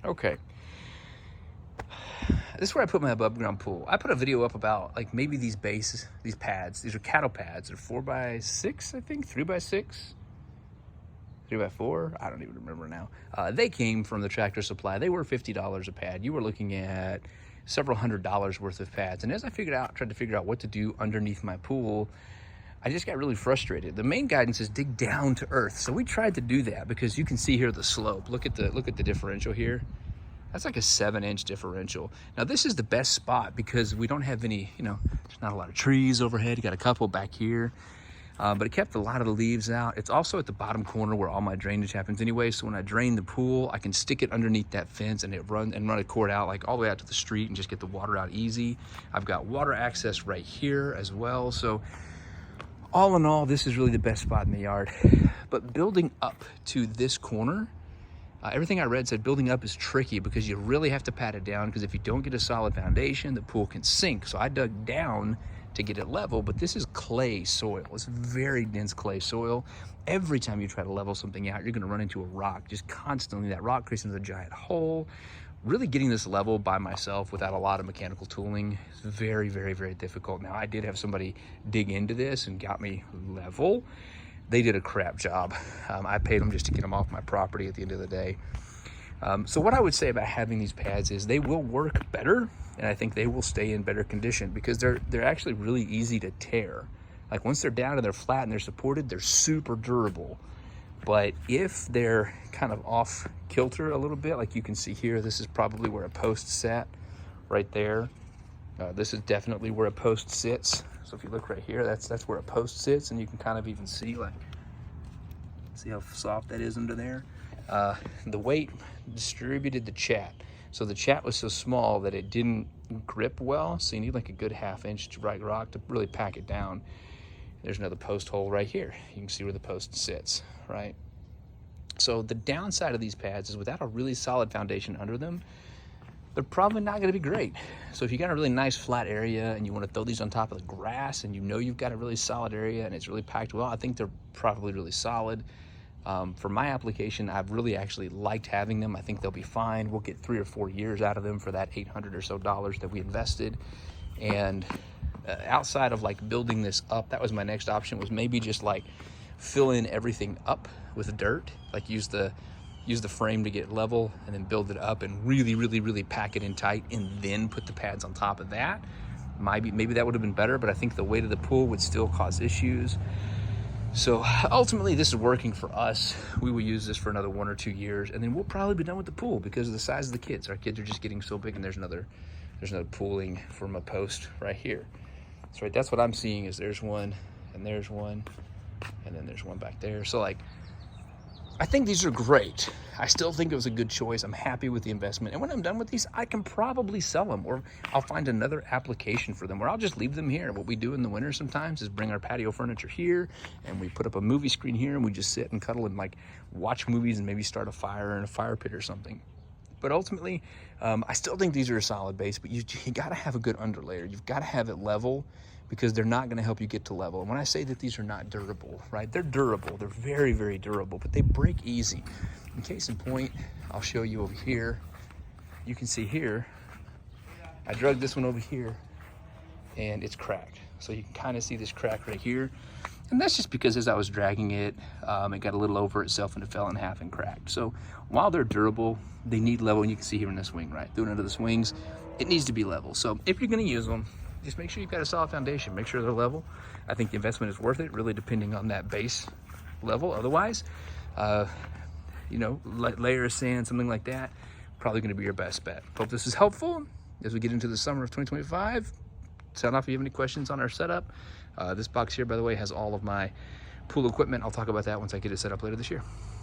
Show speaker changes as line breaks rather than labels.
Okay. This is where I put my above ground pool. I put a video up about like maybe these bases, these pads. These are cattle pads. They're 4x6, I think, 3x6, 3x4. I don't even remember now. They came from the Tractor Supply. They were $50 a pad. You were looking at several $100s worth of pads. And as I tried to figure out what to do underneath my pool, I just got really frustrated. The main guidance is dig down to earth. So we tried to do that because you can see here the slope. Look at the differential here. That's like a 7-inch differential. Now this is the best spot because we don't have any, there's not a lot of trees overhead. You got a couple back here, but it kept a lot of the leaves out. It's also at the bottom corner where all my drainage happens anyway. So when I drain the pool, I can stick it underneath that fence and run a cord out like all the way out to the street and just get the water out easy. I've got water access right here as well. So all in all, this is really the best spot in the yard. But building up to this corner, everything I read said building up is tricky because you really have to pat it down, because if you don't get a solid foundation, the pool can sink. So I dug down to get it level, but this is clay soil. It's very dense clay soil. Every time you try to level something out, you're gonna run into a rock, just constantly. That rock creates a giant hole. Really getting this level by myself without a lot of mechanical tooling is very, very, very difficult. Now, I did have somebody dig into this and got me level. They did a crap job. I paid them just to get them off my property at the end of the day. So what I would say about having these pads is they will work better, and I think they will stay in better condition because they're actually really easy to tear. Like once they're down and they're flat and they're supported, they're super durable. But if they're kind of off kilter a little bit, like you can see here, this is probably where a post sat right there. This is definitely where a post sits. So if you look right here, that's where a post sits, and you can kind of even see how soft that is under there. The weight distributed the chat. So the chat was so small that it didn't grip well. So you need like a good 1/2 inch dry rock to really pack it down. There's another post hole right here. You can see where the post sits, right? So the downside of these pads is without a really solid foundation under them, they're probably not gonna be great. So if you got a really nice flat area and you wanna throw these on top of the grass and you've got a really solid area and it's really packed well, I think they're probably really solid. For my application, I've really actually liked having them. I think they'll be fine. We'll get 3 or 4 years out of them for that $800 or so that we invested. And outside of like building this up, that was my next option, was maybe just like fill in everything up with dirt, like use the frame to get level and then build it up and really, really, really pack it in tight and then put the pads on top of that. Maybe that would have been better, but I think the weight of the pool would still cause issues. So ultimately this is working for us. We will use this for another 1 or 2 years and then we'll probably be done with the pool because of the size of the kids. Our kids are just getting so big, and there's another pooling from a post right here. So that's what I'm seeing is there's one and there's one and then there's one back there. So like, I think these are great. I still think it was a good choice. I'm happy with the investment. And when I'm done with these, I can probably sell them, or I'll find another application for them, or I'll just leave them here. What we do in the winter sometimes is bring our patio furniture here and we put up a movie screen here and we just sit and cuddle and like watch movies and maybe start a fire in a fire pit or something. But ultimately, I still think these are a solid base, but you gotta have a good underlayer. You've gotta have it level, because they're not gonna help you get to level. And when I say that these are not durable, right? They're durable, they're very, very durable, but they break easy. In case in point, I'll show you over here. You can see here, I drug this one over here and it's cracked. So you can kind of see this crack right here. And that's just because as I was dragging it, it got a little over itself and it fell in half and cracked. So while they're durable, they need level, and you can see here in the swing, right? Through into the swings, it needs to be level. So if you're gonna use them, just make sure you've got a solid foundation. Make sure they're level. I think the investment is worth it, really depending on that base level. Otherwise, layer of sand, something like that, probably gonna be your best bet. Hope this is helpful as we get into the summer of 2025. Sound off if you have any questions on our setup. This box here, by the way, has all of my pool equipment. I'll talk about that once I get it set up later this year.